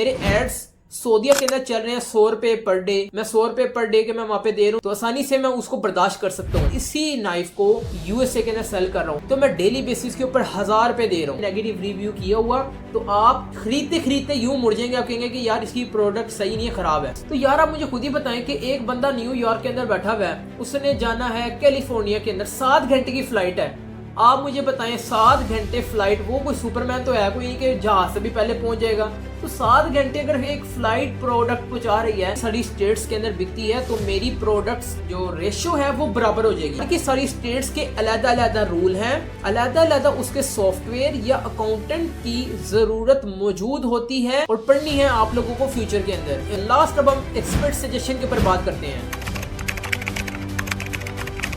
मेरे एड्स सऊदीया के अंदर चल रहे हैं 100 रुपए पर डे, मैं 100 रुपए पर डे के मैं वहां पे दे रहा हूँ, तो आसानी से मैं उसको बर्दाश्त कर सकता हूँ। इसी नाइफ को यूएसए के अंदर सेल कर रहा हूँ, तो मैं डेली बेसिस के ऊपर 1000 रुपए दे रहा हूँ। नेगेटिव रिव्यू किया हुआ तो आप खरीदते खरीदते यूं मुड़ जाएंगे, आप कहेंगे कि यार इसकी प्रोडक्ट सही नहीं है, खराब है। तो यार आप मुझे खुद ही बताएं कि एक बंदा न्यूयॉर्क के अंदर बैठा हुआ है, उसने जाना है कैलिफोर्निया के अंदर, 7 घंटे की फ्लाइट है। आप मुझे बताएं 7 घंटे फ्लाइट, वो कोई सुपरमैन तो है कोई नहीं कि जहाज से भी पहले पहुंच जाएगा। तो 7 घंटे अगर एक फ्लाइट प्रोडक्ट पहुंचा रही है, सारी स्टेट्स के अंदर बिकती है, तो मेरी प्रोडक्ट्स जो रेशो है वो बराबर हो जाएगी। क्योंकि सारी स्टेट्स के अलग-अलग रूल हैं, अलग-अलग उसके सॉफ्टवेयर या अकाउंटेंट की जरूरत मौजूद होती है और पढ़नी है आप लोगों को फ्यूचर के अंदर। लास्ट अब हम एक्सपर्ट सजेशन के ऊपर बात करते हैं।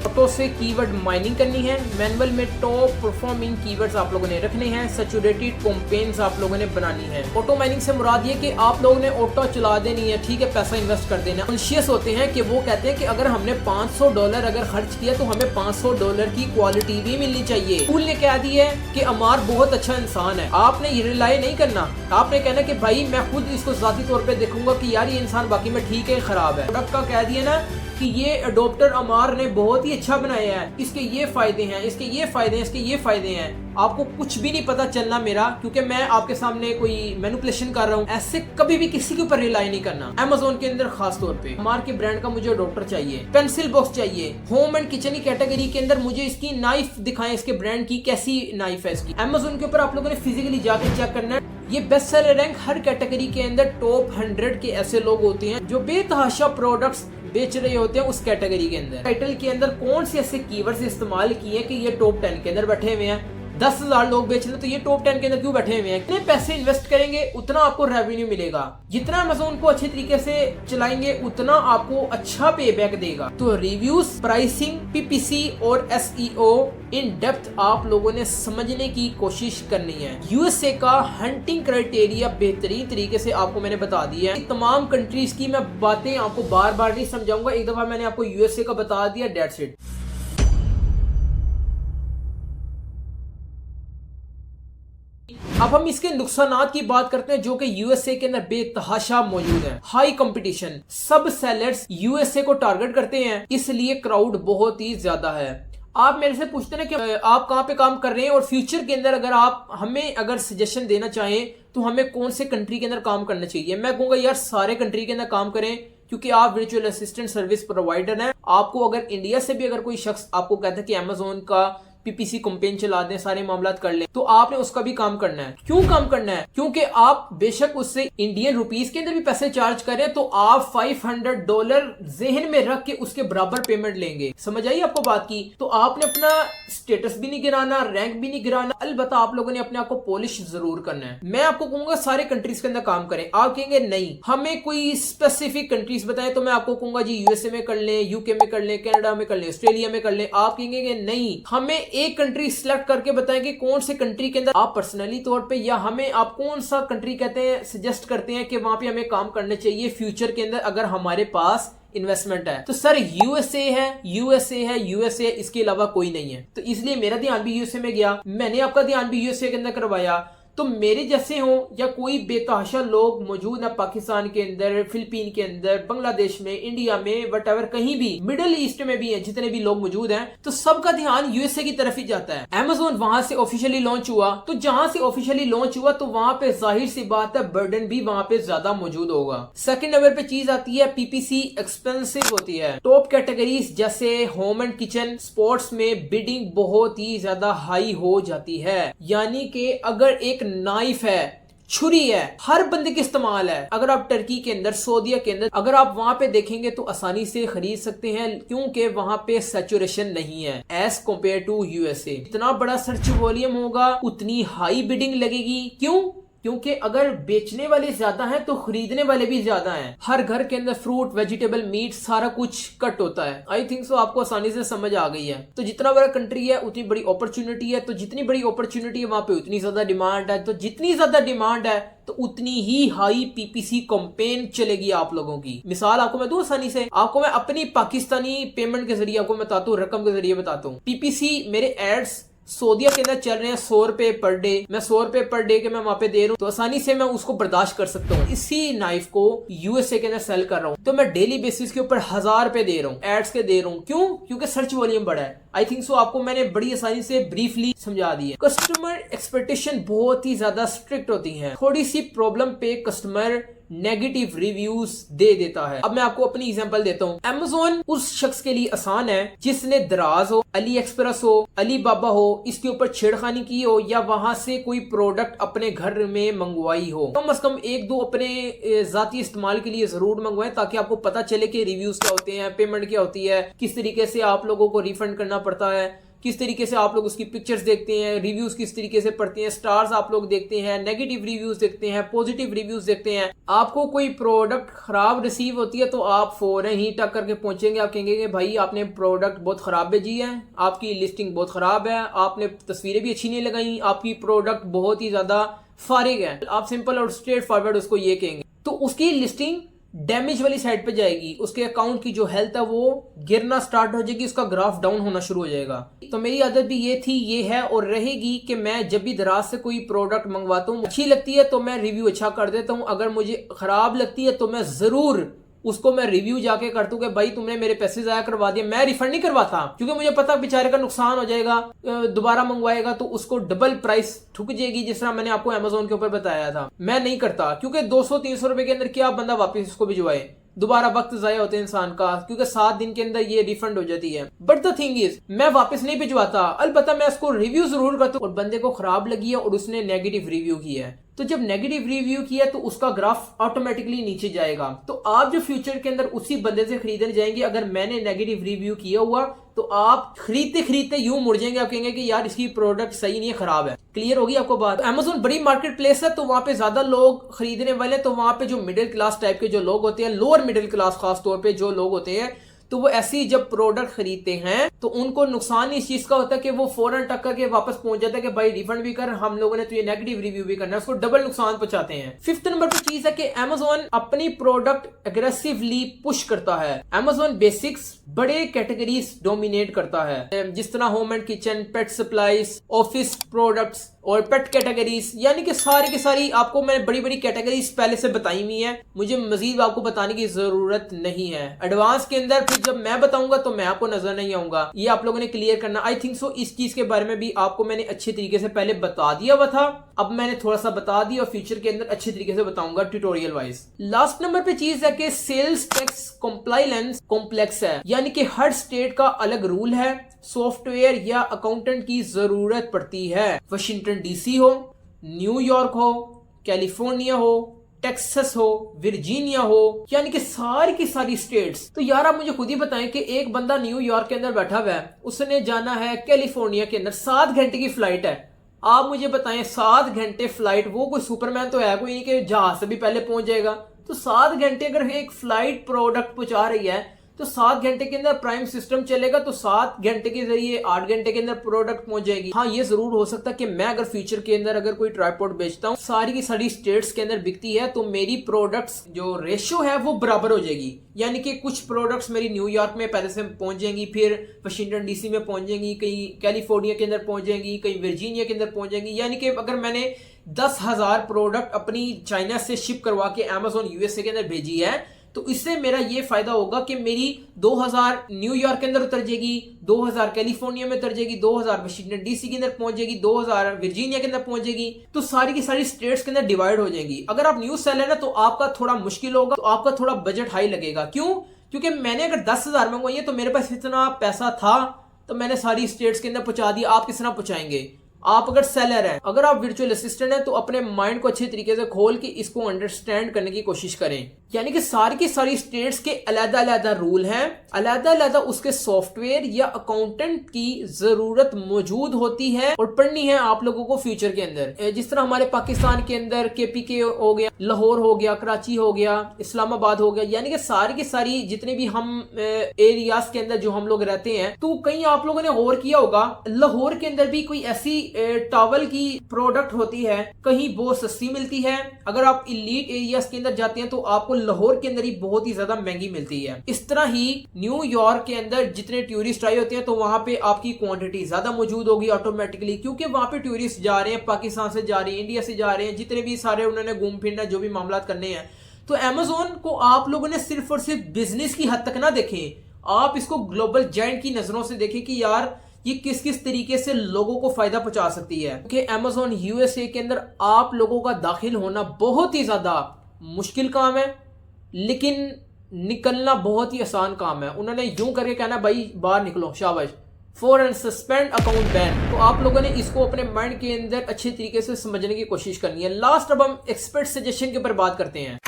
ऑटो से कीवर्ड माइनिंग करनी है, मैनुअल में टॉप परफॉर्मिंग कीवर्ड्स आप लोगों ने रखने हैं, सैचुरेटेड कैंपेन्स आप लोगों ने बनानी है। ऑटो माइनिंग से मुराद ये कि आप लोगों ने ऑटो चला देनी है, ठीक है, पैसा इन्वेस्ट कर देना। कॉन्शियस होते हैं कि वो कहते हैं कि अगर हमने $500 अगर खर्च किया तो हमें $500 की क्वालिटी भी मिलनी चाहिए। स्कूल ने कह दी है कि अमार बहुत अच्छा इंसान है, आपने ये रिलाई नहीं करना, आपने कहना कि भाई मैं खुद इसको जाती तौर पर देखूंगा कि यार ये इंसान बाकी में ठीक है खराब है। प्रोडक्ट का कह दिया ना कि ये अडोप्टर अमार ने बहुत ही अच्छा बनाया है, इसके ये फायदे हैं, इसके ये फायदे हैं, इसके ये फायदे हैं। आपको कुछ भी नहीं पता चलना मेरा, क्योंकि मैं आपके सामने कोई मैनिपुलेशन कर रहा हूँ। ऐसे कभी भी किसी के ऊपर रिलाई नहीं करना। Amazon के अंदर खास तौर पे अमार के ब्रांड का मुझे अडोप्टर चाहिए, पेंसिल बॉक्स चाहिए। होम एंड किचन की कैटेगरी के अंदर मुझे इसकी नाइफ दिखाएं, इसके ब्रांड की कैसी नाइफ है इसकी। Amazon के ऊपर आप लोगों ने फिजिकली जाकर चेक करना है। ये बेस्ट सेलर रैंक हर कैटेगरी के अंदर टॉप 100 के ऐसे लोग होते हैं जो बेतहाशा प्रोडक्ट्स बेच रहे होते हैं उस कैटेगरी के अंदर। टाइटल के अंदर कौन से ऐसे कीवर्ड्स इस्तेमाल किए कि ये टॉप 10 के अंदर बैठे हुए हैं। 10,000 लोग बेच रहे, तो ये टॉप 10 के अंदर क्यों बैठे हुए हैं? कितने पैसे इन्वेस्ट करेंगे उतना आपको रेवेन्यू मिलेगा। जितना Amazon को अच्छे तरीके से चलाएंगे उतना आपको अच्छा पे बैक देगा। तो रिव्यूज, प्राइसिंग, PPC और SEO इन डेप्थ आप लोगों ने समझने की कोशिश करनी है। यूएसए का हंटिंग क्राइटेरिया बेहतरीन तरीके से आपको मैंने बता दिया है। तमाम कंट्रीज की मैं बातें आपको बार बार नहीं समझाऊंगा, एक दफा मैंने आपको यूएसए का बता दिया, दैट्स इट। अब हम इसके नुकसानात की बात करते हैं जो कि यूएसए के अंदर बेतहाशा मौजूद है। हाई कंपटीशन, सब सेलर्स यूएसए को टारगेट करते हैं, इसलिए क्राउड बहुत ही ज्यादा है। आप मेरे से पूछते हैं कि आप कहाँ पे काम कर रहे हैं और फ्यूचर के अंदर अगर आप हमें अगर सजेशन देना चाहें तो हमें कौन से कंट्री के अंदर काम करना चाहिए। मैं कहूँगा यार सारे कंट्री के अंदर काम करें, क्योंकि आप वर्चुअल असिस्टेंट सर्विस प्रोवाइडर हैं। आपको अगर इंडिया से भी अगर कोई शख्स आपको कहता है कि Amazon का PPC कैंपेन चला दें, सारे मामला कर लें, तो आपने उसका भी काम करना है। क्यों काम करना है? क्योंकि आप बेशक उससे इंडियन रुपीस के अंदर भी पैसे चार्ज करें तो आप $500 जेहन में रख के उसके बराबर पेमेंट लेंगे। समझ आई आपको बात की? तो आपने अपना स्टेटस भी नहीं गिराना, रैंक भी नहीं गिराना, अलबत्ता आप लोगों ने अपने आप को पॉलिश जरूर करना है। मैं आपको कहूंगा सारे कंट्रीज के अंदर काम करें। आप कहेंगे नहीं हमें कोई स्पेसिफिक कंट्रीज बताएं, तो मैं आपको कहूंगा जी यूएसए में कर लें, यूके में कर लें, कनाडा में कर लें, ऑस्ट्रेलिया में कर लें। आप कहेंगे नहीं हमें एक कंट्री सिलेक्ट करके बताएं कि कौन से कंट्री के अंदर आप पर्सनली तौर पे या हमें आप कौन सा कंट्री कहते हैं सजेस्ट करते हैं कि वहां पे हमें काम करने चाहिए फ्यूचर के अंदर अगर हमारे पास इन्वेस्टमेंट है। तो सर यूएसए है, यूएसए है, यूएसए, इसके अलावा कोई नहीं है। तो इसलिए मेरा ध्यान भी यूएसए में गया, मैंने आपका ध्यान भी यूएसए के अंदर करवाया। तो मेरे जैसे हो या कोई बेतहाशा लोग मौजूद है पाकिस्तान के अंदर, फिलीपीन के अंदर, बांग्लादेश में, इंडिया में, वटएवर कहीं भी, मिडिल ईस्ट में भी है, जितने भी लोग मौजूद हैं, तो सबका ध्यान यूएसए की तरफ ही जाता है। Amazon वहां से ऑफिशियली लॉन्च हुआ, तो जहां से ऑफिशियली लॉन्च हुआ तो वहां पे जाहिर सी बात है बर्डन भी वहां पे ज्यादा मौजूद होगा। सेकंड नंबर पे चीज आती है PPC, एक्सपेंसिव होती है। टॉप कैटेगरीज जैसे होम एंड किचन, स्पोर्ट्स में बिडिंग बहुत ही ज्यादा हाई हो जाती है। यानी कि अगर एक नाइफ है, छुरी है, हर बंदे के इस्तेमाल है। अगर आप टर्की के अंदर, सऊदीया के अंदर अगर आप वहां पे देखेंगे तो आसानी से खरीद सकते हैं, क्योंकि वहां पे सैचुरेशन नहीं है एज कम्पेयर टू यूएसए। इतना बड़ा सर्च वॉल्यूम होगा, उतनी हाई बिडिंग लगेगी। क्यों? क्योंकि अगर बेचने वाले ज्यादा हैं तो खरीदने वाले भी ज्यादा हैं। हर घर के अंदर फ्रूट, वेजिटेबल, मीट सारा कुछ कट होता है। आई थिंक सो आपको आसानी से समझ आ गई है। तो जितना बड़ा कंट्री है उतनी बड़ी अपॉर्चुनिटी है, तो जितनी बड़ी अपॉर्चुनिटी है वहां पे उतनी ज्यादा डिमांड है, तो जितनी ज्यादा डिमांड है तो उतनी ही हाई PPC कैंपेन चलेगी आप लोगों की। मिसाल आपको मैं दूं आसानी से, आपको मैं अपनी पाकिस्तानी पेमेंट के जरिए आपको बताता हूँ, रकम के जरिए बताता हूँ। PPC मेरे एड्स सऊदीया के अंदर चल रहे हैं 100 रुपए पर डे, मैं 100 रुपए पर डे के मैं वहां पे दे रहा हूँ, तो आसानी से मैं उसको बर्दाश्त कर सकता हूँ। इसी नाइफ को यूएसए के अंदर सेल कर रहा हूँ तो मैं डेली बेसिस के ऊपर 1000 रुपए दे रहा हूँ, एड्स के दे रहा हूँ। क्यों? क्योंकि सर्च वॉल्यूम बड़ा है। आई थिंक सो आपको मैंने बड़ी आसानी से ब्रीफली समझा दी है। कस्टमर एक्सपेक्टेशन बहुत ही ज्यादा स्ट्रिक्ट होती है, थोड़ी सी प्रॉब्लम पे कस्टमर नेगेटिव रिव्यूज दे देता है। अब मैं आपको अपनी एग्जांपल देता हूँ। Amazon उस शख्स के लिए आसान है जिसने दराज हो, अली एक्सप्रेस हो, अली बाबा हो, इसके ऊपर छेड़खानी की हो या वहां से कोई प्रोडक्ट अपने घर में मंगवाई हो। कम से कम एक दो अपने जाती इस्तेमाल के लिए जरूर मंगवाएं ताकि आपको पता चले कि रिव्यूज क्या होते हैं, पेमेंट क्या होती है, किस तरीके से आप लोगों को रिफंड करना पड़ता है, किस तरीके से आप लोग उसकी पिक्चर्स देखते हैं, रिव्यूज किस तरीके से पढ़ते हैं, स्टार्स आप लोग देखते हैं, नेगेटिव रिव्यूज देखते हैं, पॉजिटिव रिव्यूज देखते हैं। आपको कोई प्रोडक्ट खराब रिसीव होती है तो आप फौरन ही टक करके पहुंचेंगे, आप कहेंगे कि भाई आपने प्रोडक्ट बहुत खराब भेजी है, आपकी लिस्टिंग बहुत खराब है, आपने तस्वीरें भी अच्छी नहीं लगाई, आपकी प्रोडक्ट बहुत ही ज्यादा फारिग है। आप सिंपल और स्ट्रेट फॉरवर्ड उसको ये कहेंगे तो उसकी लिस्टिंग डैमेज वाली साइड पे जाएगी, उसके अकाउंट की जो हेल्थ है वो गिरना स्टार्ट हो जाएगी, उसका ग्राफ डाउन होना शुरू हो जाएगा। तो मेरी आदत भी ये थी, ये है और रहेगी कि मैं जब भी दराज से कोई प्रोडक्ट मंगवाता हूँ, अच्छी लगती है तो मैं रिव्यू अच्छा कर देता हूँ, अगर मुझे खराब लगती है तो मैं जरूर उसको मैं रिव्यू जाके कर दूं कि भाई तुमने मेरे पैसे जाया करवा दिए। मैं रिफंड नहीं करवाता क्योंकि मुझे पता बेचारे का नुकसान हो जाएगा, दोबारा मंगवाएगा तो उसको डबल प्राइस ठुक जाएगी, जिस तरह मैंने आपको अमेजोन के ऊपर बताया था। मैं नहीं करता क्योंकि 200-300 रुपए के अंदर क्या बंदा वापस इसको भिजवाए, दोबारा वक्त जाया होता है इंसान का, क्योंकि 7 दिन के अंदर ये रिफंड हो जाती है। बट द थिंग इज मैं वापस नहीं भिजवाता, अलबत्ता मैं उसको रिव्यू जरूर करता हूँ। और बंदे को खराब लगी है और उसने नेगेटिव रिव्यू किया है, तो जब नेगेटिव रिव्यू किया तो उसका ग्राफ ऑटोमेटिकली नीचे जाएगा। तो आप जो फ्यूचर के अंदर उसी बंदे से खरीदने जाएंगे, अगर मैंने नेगेटिव रिव्यू किया हुआ तो आप खरीदते खरीदते यूं मुड़ जाएंगे, आप कहेंगे कि यार इसकी प्रोडक्ट सही नहीं है, खराब है। क्लियर होगी आपको बात? अमेजोन बड़ी मार्केट प्लेस है तो वहां पे ज्यादा लोग खरीदने वाले, तो वहां पे जो मिडिल क्लास टाइप के जो लोग होते हैं, लोअर मिडिल क्लास खास तौर पे जो लोग होते हैं, तो वो ऐसी जब प्रोडक्ट खरीदते हैं तो उनको नुकसान इस चीज का होता है कि वो फौरन टक्कर के वापस पहुंच जाता है कि भाई रिफंड भी कर, हम लोगों ने तो ये नेगेटिव रिव्यू भी करना है, उसको डबल नुकसान पहुंचाते हैं। 5th नंबर पर चीज है कि अमेजोन अपनी प्रोडक्ट एग्रेसिवली पुश करता है। अमेजोन बेसिक्स बड़े कैटेगरीज डोमिनेट करता है, जिस तरह home and kitchen, pet supplies, office products और पेट कैटेगरीज, यानी कि सारी की सारी आपको मैंने बड़ी बड़ी कैटेगरीज पहले से बताई हुई है, मुझे मजीद आपको बताने की जरूरत नहीं है। एडवांस के अंदर फिर जब मैं बताऊंगा तो मैं आपको नजर नहीं आऊंगा, ये आप लोगों ने क्लियर करना। आई थिंक सो इस चीज के बारे में भी आपको मैंने अच्छे तरीके से पहले बता दिया हुआ था, अब मैंने थोड़ा सा बता दिया और फ्यूचर के अंदर अच्छे तरीके से बताऊंगा ट्यूटोरियल वाइज। लास्ट नंबर पे चीज है कि सेल्स टैक्स कॉम्प्लाइलेंस कॉम्प्लेक्स है, यानी कि हर स्टेट का अलग रूल है, सॉफ्टवेयर या अकाउंटेंट की जरूरत पड़ती है। वाशिंगटन डीसी हो, न्यूयॉर्क हो, कैलिफोर्निया हो, टेक्सास हो, वर्जीनिया हो, यानी कि सारी की सारी स्टेट्स। तो यार आप मुझे खुद ही बताएं कि एक बंदा न्यूयॉर्क के अंदर बैठा हुआ है, उसने जाना है कैलिफोर्निया के अंदर, 7 घंटे की फ्लाइट है। आप मुझे बताएं 7 घंटे फ्लाइट, वो कोई सुपरमैन तो है कोई नहीं कि जहाज से भी पहले पहुंच जाएगा। तो 7 घंटे अगर एक फ्लाइट प्रोडक्ट पहुंचा रही है तो 7 घंटे के अंदर प्राइम सिस्टम चलेगा तो 7 घंटे के जरिए 8 घंटे के अंदर प्रोडक्ट पहुंच जाएगी। हाँ ये जरूर हो सकता है कि मैं अगर फ्यूचर के अंदर अगर कोई ट्राइपॉड बेचता हूँ, सारी की सारी स्टेट्स के अंदर बिकती है, तो मेरी प्रोडक्ट्स जो रेशियो है वो बराबर हो जाएगी। यानी कि कुछ प्रोडक्ट्स मेरी न्यूयॉर्क में पहले से पहुंच जाएंगी, फिर वाशिंगटन डीसी में पहुंच जाएंगी, कहीं कैलिफोर्निया के अंदर पहुंच जाएंगी, कहीं वर्जीनिया के अंदर पहुंच जाएंगी। यानी कि अगर मैंने 10,000 प्रोडक्ट अपनी चाइना से शिप करवा के अमेजोन यूएसए के अंदर भेजी है, तो इससे मेरा ये फायदा होगा कि मेरी 2000 न्यूयॉर्क के अंदर उतर जाएगी, 2000 कैलिफोर्निया में उतर जाएगी, 2000 वाशिंगटन डीसी के अंदर पहुंच जाएगी, 2000 वर्जीनिया के अंदर पहुंच जाएगी। तो सारी की सारी स्टेट्स के अंदर डिवाइड हो जाएंगी। अगर आप न्यू सेलर है तो आपका थोड़ा मुश्किल होगा, तो आपका थोड़ा बजट हाई लगेगा। क्यों? क्योंकि मैंने अगर 10,000 मंगवाई है तो मेरे पास इतना पैसा था तो मैंने सारी स्टेट्स के अंदर पहुंचा दिया। आप किस तरह पहुंचाएंगे? आप अगर सेलर हैं, अगर आप वर्चुअल असिस्टेंट हैं, तो अपने माइंड को अच्छे तरीके से खोल के इसको अंडरस्टैंड करने की कोशिश करें। यानी कि सारी की सारी स्टेट्स के अलग अलग रूल हैं, अलग अलग उसके सॉफ्टवेयर या अकाउंटेंट की जरूरत मौजूद होती है और पढ़नी है आप लोगों को फ्यूचर के अंदर। जिस तरह हमारे पाकिस्तान के अंदर केपीके हो गया, लाहौर हो गया, कराची हो गया, इस्लामाबाद हो गया, यानी कि सारी की सारी जितने भी हम एरियाज के अंदर जो हम लोग रहते हैं, तो कहीं आप लोगों ने गौर किया होगा लाहौर के अंदर भी कोई ऐसी टॉवल की प्रोडक्ट होती है, कहीं बहुत सस्ती मिलती है। अगर आप इलीट एरियाज के अंदर जाते हैं तो आपको लाहौर के अंदर ही बहुत ही ज्यादा महंगी मिलती है। इस तरह ही न्यूयॉर्क के अंदर जितने टूरिस्ट आए होते हैं तो वहां पे आपकी क्वांटिटी ज्यादा मौजूद होगी ऑटोमेटिकली, क्योंकि वहां पे टूरिस्ट जा रहे हैं, पाकिस्तान से जा रहे हैं, इंडिया से जा रहे हैं, जितने भी सारे उन्होंने घूम फिरना जो भी मामला करने हैं। तो अमेजोन को आप लोगों ने सिर्फ और सिर्फ बिजनेस की हद तक ना देखें, आप इसको ग्लोबल जायंट की नजरों से देखें कि यार ये किस किस तरीके से लोगों को फायदा पहुंचा सकती है। कि अमेजोन यूएसए के अंदर आप लोगों का दाखिल होना बहुत ही ज्यादा मुश्किल काम है, लेकिन निकलना बहुत ही आसान काम है। उन्होंने यूं करके कहना भाई बाहर निकलो, शाबाश, फॉरन सस्पेंड अकाउंट बैन। तो आप लोगों ने इसको अपने माइंड के अंदर अच्छे तरीके से समझने की कोशिश करनी है। लास्ट अब हम एक्सपर्ट सजेशन के ऊपर बात करते हैं।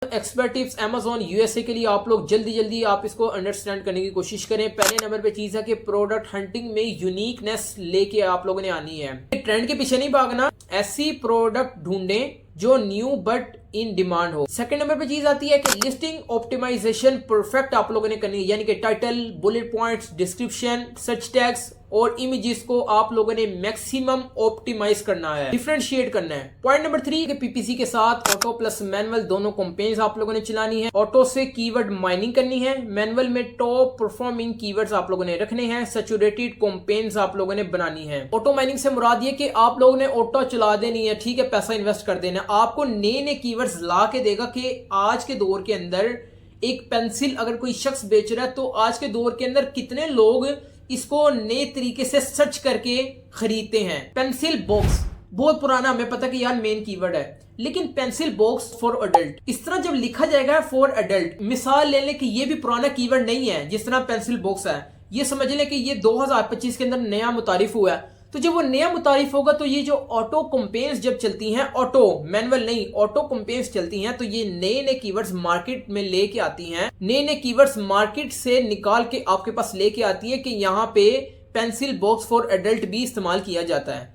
एक्सपर्ट टिप्स अमेजोन यूएसए के लिए आप लोग जल्दी जल्दी आप इसको अंडरस्टैंड करने की कोशिश करें। पहले नंबर पे चीज है कि प्रोडक्ट हंटिंग में यूनिकनेस लेके आप लोगों ने आनी है, ट्रेंड के पीछे नहीं भागना, ऐसी प्रोडक्ट ढूंढें जो न्यू बट इन डिमांड हो। सेकंड नंबर पे चीज आती है कि लिस्टिंग ऑप्टिमाइजेशन परफेक्ट आप लोगों ने करनी है, यानी कि title, bullet points, description, search tags और इमेजेस को आप लोगों ने मैक्सिमम ऑप्टिमाइज करना है, डिफरेंशिएट करना है। पॉइंट नंबर 3 के पीपीसी के साथ ऑटो प्लस मैनुअल दोनों कैंपेन्स आप लोगों ने चलानी है। ऑटो से कीवर्ड माइनिंग करनी है, मैनुअल में टॉप परफॉर्मिंग कीवर्ड्स आप लोगों ने रखने हैं, सैचुरेटेड कैंपेन्स आप लोगों ने बनानी है। ऑटो माइनिंग से मुराद ये कि आप लोगों ने ऑटो चला देनी है, ठीक है, पैसा इन्वेस्ट कर देना, आपको नए नए कीवर्ड्स ला के देगा कि आज के दौर के अंदर एक पेंसिल अगर कोई शख्स बेच रहा है तो आज के दौर के अंदर कितने लोग इसको नए तरीके से सर्च करके खरीदते हैं। पेंसिल बॉक्स बहुत पुराना, हमें पता कि यार मेन कीवर्ड है, लेकिन पेंसिल बॉक्स फॉर अडल्ट इस तरह जब लिखा जाएगा फॉर अडल्ट, मिसाल ले लें कि ये भी पुराना कीवर्ड नहीं है जिस तरह पेंसिल बॉक्स है, ये समझ लें कि ये 2025 के अंदर नया मुतारिफ हुआ है। तो जब वो नया मुतारिफ होगा तो ये जो ऑटो कंपेन्स जब चलती हैं, ऑटो मैनुअल नहीं, ऑटो कंपेन्स चलती हैं, तो ये नए नए कीवर्ड्स मार्केट में लेके आती हैं, नए नए कीवर्ड्स मार्केट से निकाल के आपके पास लेके आती है कि यहाँ पे पेंसिल बॉक्स फॉर एडल्ट भी इस्तेमाल किया जाता है।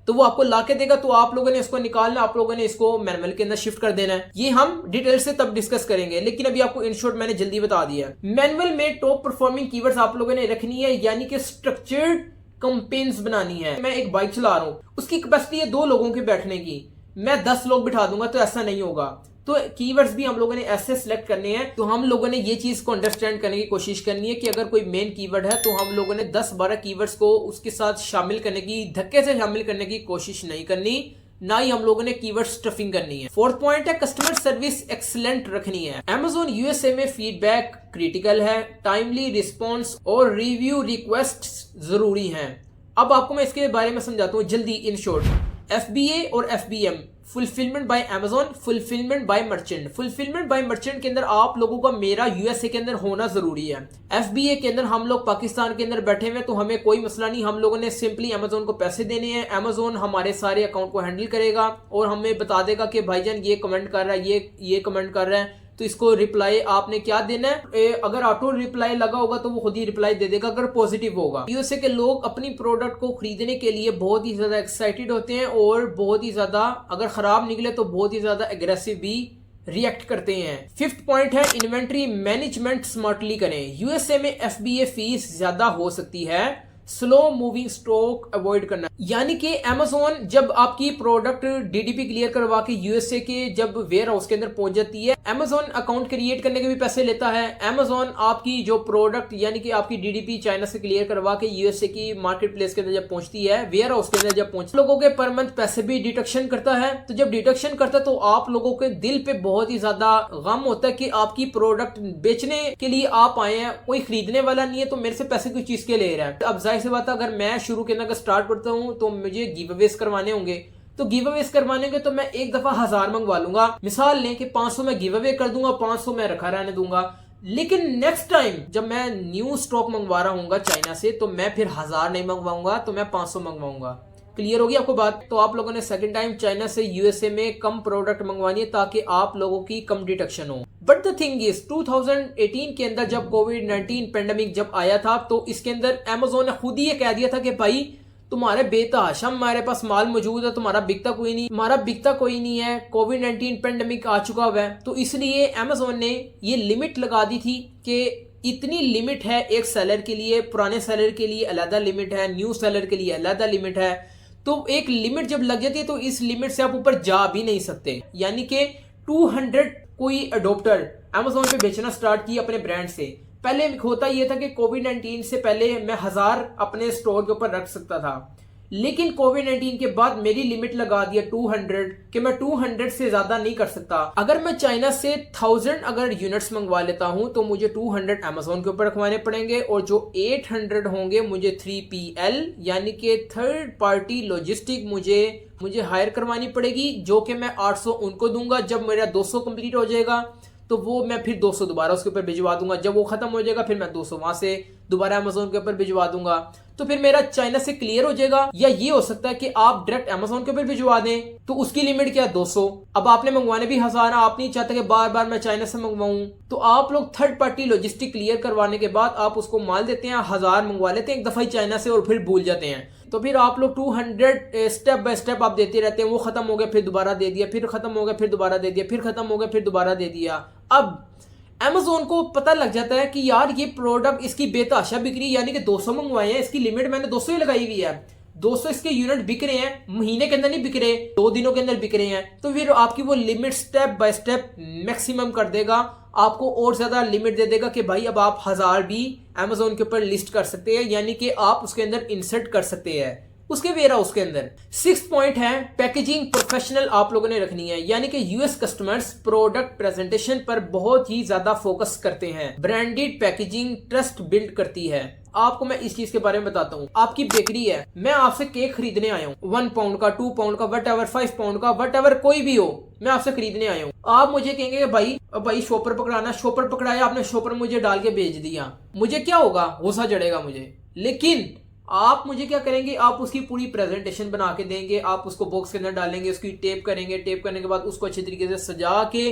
तो वो आपको लाके देगा, तो आप लोगों ने इसको निकालना, आप लोगों ने इसको मैनुअल के अंदर शिफ्ट कर देना है। ये हम डिटेल से तब डिस्कस करेंगे, लेकिन अभी आपको इन शॉर्ट मैंने जल्दी बता दिया है। मैनुअल में टॉप परफॉर्मिंग कीवर्ड्स आप लोगों ने रखनी है, यानी कि स्ट्रक्चर्ड कंपेन्स बनानी है। मैं एक बाइक चला रहा हूं, उसकी कैपेसिटी है 2 लोगों के बैठने की, मैं 10 लोग बिठा दूंगा तो ऐसा नहीं होगा। तो कीवर्ड्स भी हम लोगों ने ऐसे सिलेक्ट करने हैं। तो हम लोगों ने ये चीज को अंडरस्टैंड करने की कोशिश करनी है कि अगर कोई मेन कीवर्ड है तो हम लोगों ने 10-12 कीवर्ड्स को उसके साथ शामिल करने की, धक्के से शामिल करने की कोशिश नहीं करनी, ना ही हम लोगों ने कीवर्ड स्टफिंग करनी है। फोर्थ पॉइंट है कस्टमर सर्विस एक्सीलेंट रखनी है। अमेजोन यूएसए में फीडबैक क्रिटिकल है, टाइमली रिस्पॉन्स और रिव्यू रिक्वेस्ट जरूरी है। अब आपको मैं इसके बारे में समझाता हूँ जल्दी इन शॉर्ट। एफबीए और FBM, fulfilment bye Amazon, fulfilment bye merchant. Fulfilment bye merchant के अंदर आप लोगों का मेरा यूएसए के अंदर होना जरूरी है। एफबीए के अंदर हम लोग पाकिस्तान के अंदर बैठे हुए तो हमें कोई मसला नहीं, हम लोगों ने सिंपली अमेजोन को पैसे देने हैं, अमेजोन हमारे सारे अकाउंट को हैंडल करेगा और हमें बता देगा कि भाईजान ये कमेंट कर रहा है, ये कमेंट कर रहा है, तो इसको रिप्लाई आपने क्या देना है। अगर ऑटो रिप्लाई लगा होगा तो वो खुद ही रिप्लाई दे देगा अगर पॉजिटिव होगा। यूएसए के लोग अपनी प्रोडक्ट को खरीदने के लिए बहुत ही ज्यादा एक्साइटेड होते हैं और बहुत ही ज्यादा, अगर खराब निकले तो बहुत ही ज्यादा एग्रेसिव भी रिएक्ट करते हैं। फिफ्थ पॉइंट है इन्वेंट्री मैनेजमेंट स्मार्टली करें। यूएसए में एफबीए फीस ज्यादा हो सकती है, स्लो मूविंग स्टॉक अवॉइड करना, यानी कि अमेजोन जब आपकी प्रोडक्ट डीडीपी क्लियर करवा के यूएसए के जब वेयर हाउस के अंदर पहुंच जाती है, अमेजोन अकाउंट क्रिएट करने के भी पैसे लेता है। अमेजोन आपकी जो प्रोडक्ट यानी कि आपकी डीडीपी चाइना से क्लियर करवा के यूएसए की मार्केट प्लेस के अंदर जब पहुंचती है, वेयर हाउस के अंदर जब पहुंचती है, लोगों के पर मंथ पैसे भी डिडक्शन करता है। तो जब डिडक्शन करता है तो आप लोगों के दिल पे बहुत ही ज्यादा गम होता है कि आपकी प्रोडक्ट बेचने के लिए आप आए हैं, कोई खरीदने वाला नहीं है, तो मेरे से पैसे कोई चीज के ले रहा है। अब जाहिर सी बात है, अगर मैं शुरू के अंदर स्टार्ट करता हूं तो मुझे गिव अवेज करवाने होंगे, तो गिव अवेज करवाने के तो मैं एक दफा 1000 मंगवा लूंगा। मिसाल लें कि 500 में गिव अवे कर दूंगा, 500 में रखा रहने दूंगा। लेकिन नेक्स्ट टाइम जब मैं न्यू स्टॉक मंगवा रहा हूँ चाइना से, तो मैं फिर 1000 नहीं मंगवाऊंगा, तो मैं 500 मंगवाऊंगा। क्लियर होगी आपको बात। तो आप लोगों ने सेकंड टाइम चाइना से यूएसए में कम प्रोडक्ट मंगवानी है ताकि आप लोगों की कम डिडक्शन हो। बट द थिंग इज 2018 के अंदर जब कोविड-19 पेंडेमिक जब आया था, तो इसके अंदर अमेजोन ने खुद ही ये कह दिया था कि भाई तुम्हारे बेतहाशा हमारे पास माल मौजूद है, तुम्हारा बिकता कोई नहीं, हमारा बिकता कोई नहीं है, कोविड-19 पेंडेमिक आ चुका हुआ है। तो इसलिए अमेजोन ने ये लिमिट लगा दी थी कि इतनी लिमिट है एक सेलर के लिए, पुराने सेलर के लिए अलग लिमिट है, न्यू सेलर के लिए अलग लिमिट है। तो एक लिमिट जब लग जाती है तो इस लिमिट से आप ऊपर जा भी नहीं सकते। यानी कि 200 कोई अडोप्टर अमेजोन पे बेचना स्टार्ट किया अपने ब्रांड से। पहले होता यह था कि कोविड-19 से पहले मैं 1000 अपने स्टोर के ऊपर रख सकता था, लेकिन कोविड-19 के बाद मेरी लिमिट लगा दिया 200 कि मैं 200 से ज्यादा नहीं कर सकता। अगर मैं चाइना से 1000 अगर यूनिट्स मंगवा लेता हूं तो मुझे 200 अमेजोन के ऊपर रखवाने पड़ेंगे, और जो 800 होंगे मुझे 3PL यानी कि थर्ड पार्टी लॉजिस्टिक मुझे हायर करवानी पड़ेगी, जो कि मैं 800 उनको दूंगा। जब मेरा 200 कंप्लीट हो जाएगा तो वो मैं फिर 200 दोबारा उसके ऊपर भिजवा दूंगा। जब वो खत्म हो जाएगा फिर मैं 200 वहां से दोबारा अमेजोन के ऊपर भिजवा दूंगा। तो फिर मेरा चाइना से क्लियर हो जाएगा। या ये हो सकता है कि आप डायरेक्ट अमेजोन के ऊपर भिजवा दें, तो उसकी लिमिट क्या है 200। अब आपने मंगवाने भी 1000, आप नहीं चाहते कि बार बार मैं चाइना से मंगवाऊं, तो आप लोग थर्ड पार्टी लॉजिस्टिक क्लियर करवाने के बाद आप उसको माल देते हैं, 1000 मंगवा लेते हैं एक दफा ही चाइना से और फिर भूल जाते हैं। तो फिर आप लोग 200 स्टेप बाय स्टेप आप देते रहते हैं। वो खत्म हो गया फिर दोबारा दे दिया, फिर खत्म हो गया फिर दोबारा दे दिया, फिर खत्म हो गया फिर दोबारा दे दिया। अब Amazon को पता लग जाता है कि यार ये प्रोडक्ट इसकी बेतहाशा बिक रही है, यानी कि 200 मंगवाए हैं, इसकी लिमिट मैंने 200 ही लगाई हुई है, 200 इसके यूनिट बिक रहे हैं, महीने के अंदर नहीं बिक रहे, 2 दिनों के अंदर बिक रहे हैं। तो फिर आपकी वो limit step by step maximum कर देगा, आपको और ज्यादा लिमिट दे देगा कि भाई अब आप 1000 भी Amazon के ऊपर लिस्ट कर सकते हैं, यानी कि आप उसके अंदर इंसर्ट कर सकते हैं उसके वेयर हाउस के अंदर। 6 पॉइंट है, पैकेजिंग प्रोफेशनल आप लोगों ने रखनी है, यानी कि यूएस कस्टमर्स प्रोडक्ट प्रेजेंटेशन पर बहुत ही ज्यादा फोकस करते हैं। ब्रांडेड पैकेजिंग ट्रस्ट बिल्ड करती है। आपको मैं इस चीज के बारे में बताता हूँ। आपकी बेकरी है, मैं आपसे केक खरीदने आया हूँ, 1 पाउंड का, 2 पाउंड का, वट एवर, 5 पाउंड का, वट एवर कोई भी हो, मैं आपसे खरीदने आया हूँ। आप मुझे कहेंगे भाई शॉपर पकड़ाना, शॉपर पकड़ाया आपने, शॉपर मुझे डाल के भेज दिया, मुझे क्या होगा, गुस्सा चढ़ेगा मुझे। लेकिन आप मुझे क्या करेंगे, आप उसकी पूरी प्रेजेंटेशन बना के देंगे, आप उसको बॉक्स के अंदर डालेंगे, उसकी टेप करेंगे, टेप करने के बाद उसको अच्छे तरीके से सजा के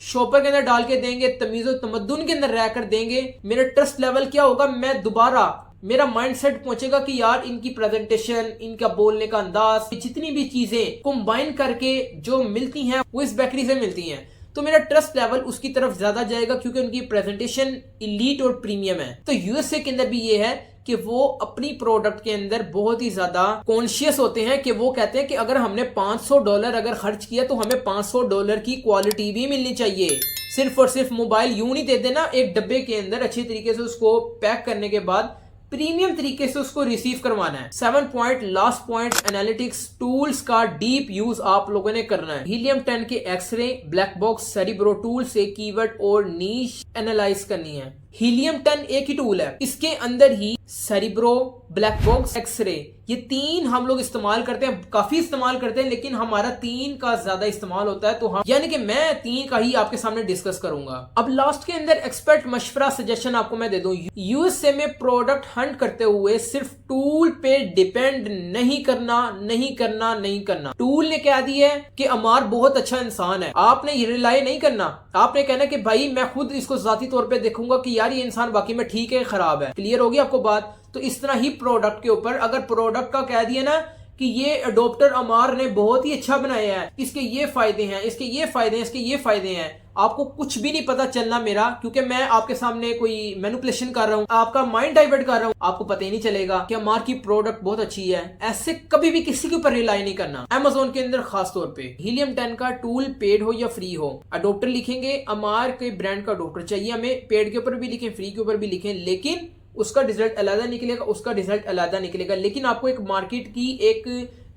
शॉपर के अंदर डाल के देंगे, तमीज़ो तमद्दुन के अंदर रहकर देंगे। मेरा ट्रस्ट लेवल क्या होगा, मैं दोबारा मेरा माइंडसेट पहुंचेगा कि यार इनकी प्रेजेंटेशन, इनका बोलने का अंदाज, जितनी भी चीजें कंबाइन करके जो मिलती हैं वो इस बेकरी से मिलती हैं, तो मेरा ट्रस्ट लेवल उसकी तरफ ज्यादा जाएगा क्योंकि उनकी प्रेजेंटेशन इलीट और प्रीमियम है। तो यूएसए के अंदर भी ये है कि वो अपनी प्रोडक्ट के अंदर बहुत ही ज्यादा कॉन्शियस होते हैं कि वो कहते हैं कि अगर हमने $500 अगर खर्च किया तो हमें $500 की क्वालिटी भी मिलनी चाहिए। सिर्फ और सिर्फ मोबाइल यूं नहीं दे देना, एक डब्बे के अंदर अच्छी तरीके से उसको पैक करने के बाद प्रीमियम तरीके से उसको रिसीव करवाना है। 7 point, last point, analytics tools का डीप यूज आप लोगों ने करना है। हीलियम 10 के x-ray, black box, Cerebro tool से कीवर्ड और नीश एनालाइज करनी है। हीलियम 10 एक ही टूल है, इसके अंदर ही सेरिब्रो, ब्लैक बॉक्स, एक्सरे, ये 3 हम लोग इस्तेमाल करते हैं, काफी इस्तेमाल करते हैं, लेकिन हमारा 3 का ज्यादा इस्तेमाल होता है। तो हम यानी कि मैं 3 का ही आपके सामने डिस्कस करूंगा। अब लास्ट के अंदर एक्सपर्ट मशवरा सजेशन आपको मैं दे दूं। यूएसए में प्रोडक्ट हंट करते हुए सिर्फ टूल पे डिपेंड नहीं करना। टूल ने कह दिया है कि अमार बहुत अच्छा इंसान है, आपने ये रिलाई नहीं करना। आपने कहना कि भाई मैं खुद इसको जाती तौर पे देखूंगा कि यार ये इंसान वाकई में ठीक है, खराब है। क्लियर होगी आपको बात? तो इस तरह ही प्रोडक्ट के ऊपर अगर प्रोडक्ट का कह दिया ना कि ये अडोप्टर अमार ने बहुत ही अच्छा बनाया है, इसके ये फायदे हैं, इसके ये फायदे हैं, इसके ये फायदे हैं, आपको कुछ भी नहीं पता चलना मेरा, क्योंकि मैं आपके सामने कोई मैनिपुलेशन कर रहा हूं, आपका माइंड डाइवर्ट कर रहा हूं, आपको पता ही नहीं चलेगा कि अमार की प्रोडक्ट बहुत अच्छी है। ऐसे कभी भी किसी के ऊपर रिलाई नहीं करना, अमेजोन के अंदर खास तौर पे। हीलियम 10 का टूल पेड हो या फ्री हो, अडोप्टर लिखेंगे, अमार के ब्रांड का अडोप्टर चाहिए हमें, पेड के ऊपर भी लिखें, फ्री के ऊपर भी लिखें, लेकिन उसका रिजल्ट अलग निकलेगा, उसका रिजल्ट अलग निकलेगा। लेकिन आपको एक मार्केट की एक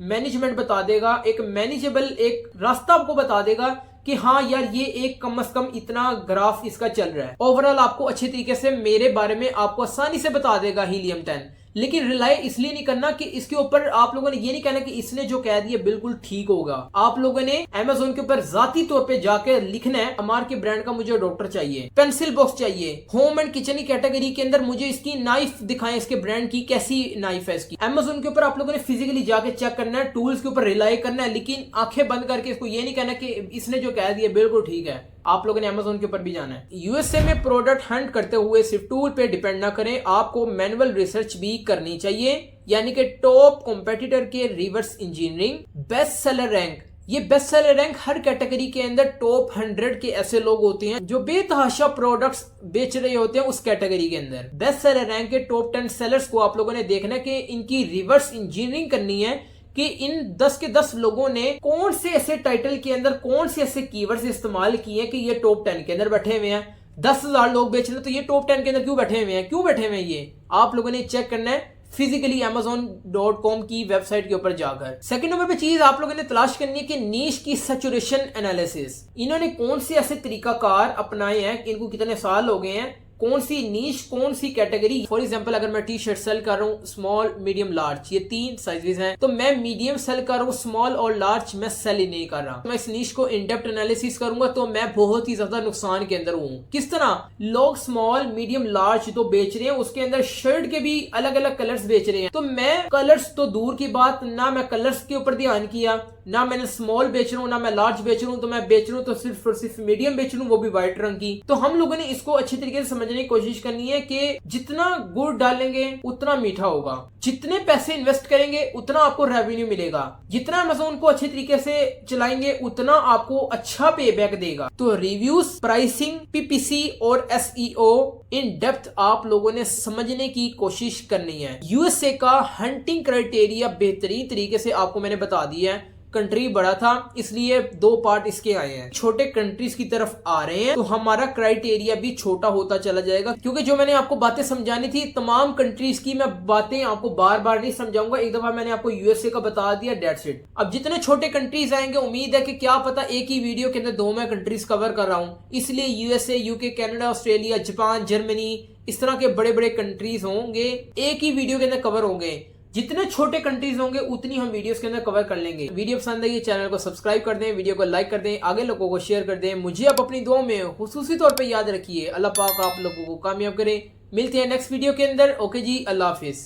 मैनेजमेंट बता देगा, एक मैनेजेबल एक रास्ता आपको बता देगा कि हाँ यार ये एक कम से कम इतना ग्राफ इसका चल रहा है। ओवरऑल आपको अच्छे तरीके से मेरे बारे में आपको आसानी से बता देगा हीलियम 10। लेकिन रिलाई इसलिए नहीं करना कि इसके ऊपर आप लोगों ने ये नहीं कहना कि इसने जो कह दिया बिल्कुल ठीक होगा। आप लोगों ने अमेजोन के ऊपर जाती तौर पे जाकर लिखना है अमार के ब्रांड का मुझे डॉक्टर चाहिए, पेंसिल बॉक्स चाहिए, होम एंड किचन की कैटेगरी के अंदर मुझे इसकी नाइफ दिखाएं, इसके ब्रांड की कैसी नाइफ है इसकी। अमेजोन के ऊपर आप लोगों ने फिजिकली जाके चेक करना है, टूल्स के ऊपर रिलाई करना है, लेकिन आंखें बंद करके इसको ये नहीं कहना कि इसने जो कह दिया बिल्कुल ठीक है। आप लोगों ने अमेजोन के ऊपर भी जाना है। यूएसए में प्रोडक्ट हंट करते हुए सिर्फ टूल पे डिपेंड ना करें, आपको मैनुअल रिसर्च भी करनी चाहिए, यानी कि टॉप कॉम्पिटिटर के reverse engineering, best seller rank, ये बेस्ट सेलर रैंक हर कैटेगरी के अंदर टॉप 100 के ऐसे लोग होते हैं जो बेतहाशा प्रोडक्ट्स बेच रहे होते हैं उस कैटेगरी के अंदर। बेस्ट सेलर रैंक के टॉप 10 सेलर्स को आप लोगों ने देखना है कि इनकी रिवर्स इंजीनियरिंग करनी है कि इन 10 के 10 लोगों ने कौन से ऐसे टाइटल के अंदर कौन से ऐसे कीवर्ड्स इस्तेमाल किए हैं कि ये टॉप 10 के अंदर बैठे हुए हैं। 10,000 लोग बेच रहे हैं तो ये टॉप 10 के अंदर क्यों बैठे हुए हैं, क्यों बैठे हुए हैं, ये आप लोगों ने चेक करना है फिजिकली Amazon.com की वेबसाइट के ऊपर जाकर। सेकंड नंबर पे चीज आप लोगों ने तलाश करनी है कि नीश की सैचुरेशन एनालिसिस, इन्होंने कौन से ऐसे तरीकाकार अपनाए हैं, इनको कितने साल हो गए हैं, कौन सी नीश कौन सी कैटेगरी। फॉर एग्जांपल अगर मैं टी शर्ट सेल कर रहा हूँ स्मॉल मीडियम लार्ज, ये 3 साइजेस हैं, तो मैं मीडियम सेल कर रहा हूँ, स्मॉल और लार्ज मैं सेल ही नहीं कर रहा। मैं इस नीश को इन डेप्थ एनालिसिस करूंगा तो मैं बहुत ही ज्यादा नुकसान के अंदर हूँ। किस तरह लोग स्मॉल मीडियम लार्ज तो बेच रहे हैं, उसके अंदर शर्ट के भी अलग अलग कलर्स बेच रहे हैं, तो मैं कलर्स तो दूर की बात, ना मैं कलर्स के ऊपर ध्यान किया, ना मैंने स्मॉल बेच रहा हूँ ना मैं लार्ज बेच रहा हूँ, तो मैं बेच रहा हूँ तो सिर्फ और सिर्फ मीडियम बेच रहा हूँ, वो भी व्हाइट रंग की। तो हम लोगों ने इसको अच्छी तरीके से समझने की कोशिश करनी है कि जितना गुड़ डालेंगे उतना मीठा होगा, जितने पैसे इन्वेस्ट करेंगे उतना आपको रेवेन्यू मिलेगा, जितना अमेज़न को अच्छे तरीके से चलाएंगे उतना आपको अच्छा पे बैक देगा। तो रिव्यूज, प्राइसिंग, पीपीसी और एसईओ इन डेप्थ आप लोगों ने समझने की कोशिश करनी है। यूएसए का हंटिंग क्राइटेरिया बेहतरीन तरीके से आपको मैंने बता दिया है। कंट्री बड़ा था इसलिए 2 पार्ट इसके आए हैं, छोटे कंट्रीज की तरफ आ रहे हैं तो हमारा क्राइटेरिया भी छोटा होता चला जाएगा, क्योंकि जो मैंने आपको बातें समझानी थी तमाम कंट्रीज की मैं बातें आपको बार बार नहीं समझाऊंगा, एक दफा मैंने आपको यूएसए का बता दिया, डेट्स इट। अब जितने छोटे कंट्रीज आएंगे उम्मीद है कि क्या पता एक ही वीडियो के अंदर 2 मैं कंट्रीज कवर कर रहा हूँ, इसलिए USA, UK, Canada, Australia, Japan, Germany, इस तरह के बड़े बड़े कंट्रीज होंगे एक ही वीडियो के अंदर कवर होंगे। जितने छोटे कंट्रीज होंगे उतनी हम वीडियोस के अंदर कवर कर लेंगे। वीडियो पसंद आई चैनल को सब्सक्राइब कर दें, वीडियो को लाइक कर दें, आगे लोगों को शेयर कर दें। मुझे आप अपनी दुआओं में खुसूसी तौर पे याद रखिए। अल्लाह पाक आप लोगों को कामयाब करे। मिलते हैं नेक्स्ट वीडियो के अंदर। ओके जी, अल्लाह हाफिज।